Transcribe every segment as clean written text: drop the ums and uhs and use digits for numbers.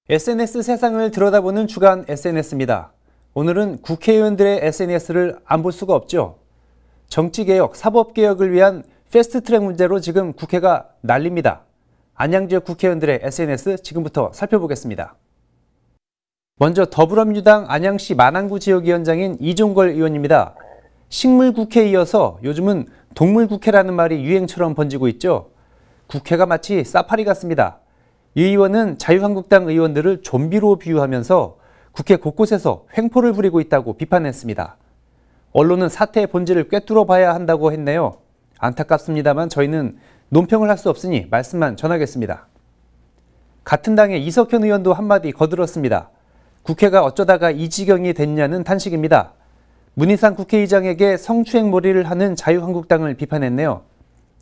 SNS 세상을 들여다보는 주간 SNS입니다. 오늘은 국회의원들의 SNS를 안 볼 수가 없죠. 정치개혁, 사법개혁을 위한 패스트트랙 문제로 지금 국회가 난립니다. 안양 지역 국회의원들의 SNS 지금부터 살펴보겠습니다. 먼저 더불어민주당 안양시 만안구 지역위원장인 이종걸 의원입니다. 식물국회에 이어서 요즘은 동물국회라는 말이 유행처럼 번지고 있죠. 국회가 마치 사파리 같습니다. 이 의원은 자유한국당 의원들을 좀비로 비유하면서 국회 곳곳에서 횡포를 부리고 있다고 비판했습니다. 언론은 사태의 본질을 꿰뚫어 봐야 한다고 했네요. 안타깝습니다만 저희는 논평을 할 수 없으니 말씀만 전하겠습니다. 같은 당의 이석현 의원도 한마디 거들었습니다. 국회가 어쩌다가 이 지경이 됐냐는 탄식입니다. 문희상 국회의장에게 성추행몰이를 하는 자유한국당을 비판했네요.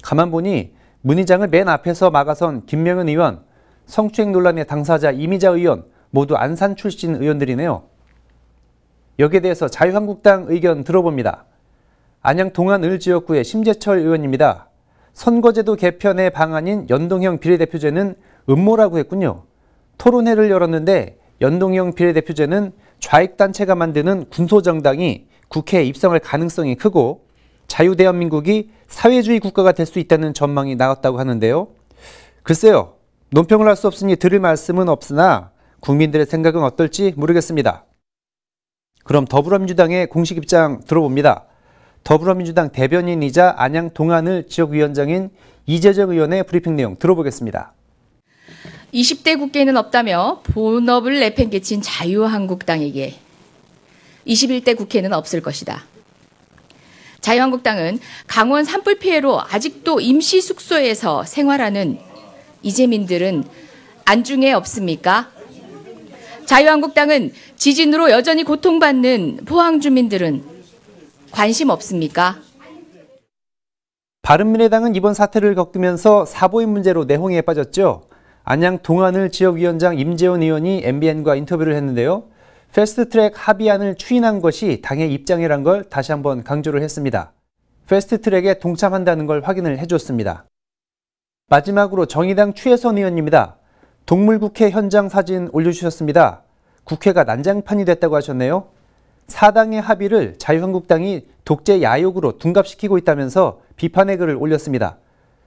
가만 보니 문 의장을 맨 앞에서 막아선 김명은 의원, 성추행 논란의 당사자 이미자 의원, 모두 안산 출신 의원들이네요. 여기에 대해서 자유한국당 의견 들어봅니다. 안양 동안을 지역구의 심재철 의원입니다. 선거제도 개편의 방안인 연동형 비례대표제는 음모라고 했군요. 토론회를 열었는데 연동형 비례대표제는 좌익단체가 만드는 군소정당이 국회에 입성할 가능성이 크고 자유대한민국이 사회주의 국가가 될 수 있다는 전망이 나왔다고 하는데요. 글쎄요. 논평을 할 수 없으니 드릴 말씀은 없으나 국민들의 생각은 어떨지 모르겠습니다. 그럼 더불어민주당의 공식 입장 들어봅니다. 더불어민주당 대변인이자 안양 동안을 지역위원장인 이재정 의원의 브리핑 내용 들어보겠습니다. 20대 국회는 없다며 본업을 내팽개친 자유한국당에게 21대 국회는 없을 것이다. 자유한국당은 강원 산불 피해로 아직도 임시 숙소에서 생활하는 이재민들은 안중에 없습니까? 자유한국당은 지진으로 여전히 고통받는 포항 주민들은 관심 없습니까? 바른미래당은 이번 사태를 겪으면서 사보임 문제로 내홍에 빠졌죠. 안양 동안을 지역위원장 임재원 의원이 MBN과 인터뷰를 했는데요. 패스트트랙 합의안을 추인한 것이 당의 입장이란 걸 다시 한번 강조를 했습니다. 패스트트랙에 동참한다는 걸 확인을 해줬습니다. 마지막으로 정의당 최혜선 의원입니다. 동물국회 현장 사진 올려주셨습니다. 국회가 난장판이 됐다고 하셨네요. 사당의 합의를 자유한국당이 독재 야욕으로 둔갑시키고 있다면서 비판의 글을 올렸습니다.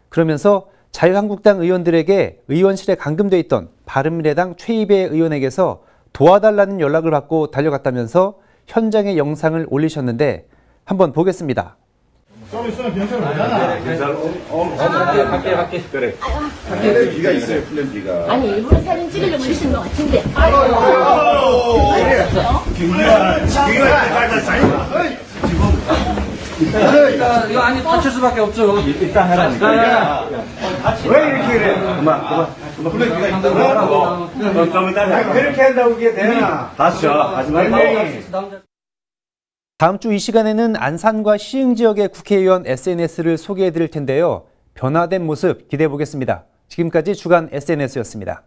그러면서 자유한국당 의원들에게 의원실에 감금돼 있던 바른미래당 최이배 의원에게서 도와달라는 연락을 받고 달려갔다면서 현장의 영상을 올리셨는데 한번 보겠습니다. 좀 있으면 경찰 오잖아. 밖에. 그래. 밖에 비가 있어요, 플랜비가. 아니, 일부러 사진 찍으려고 하시는 것 같은데. 이거 아니 다칠 수밖에 없죠. 일단 해라니까. 왜 이렇게 그래? 그만. 플랜비가 있다고. 그렇게 한다고 이게 되나? 다시죠. 하지 말고. 다음 주 이 시간에는 안산과 시흥 지역의 국회의원 SNS를 소개해 드릴 텐데요. 변화된 모습 기대해 보겠습니다. 지금까지 주간 SNS였습니다.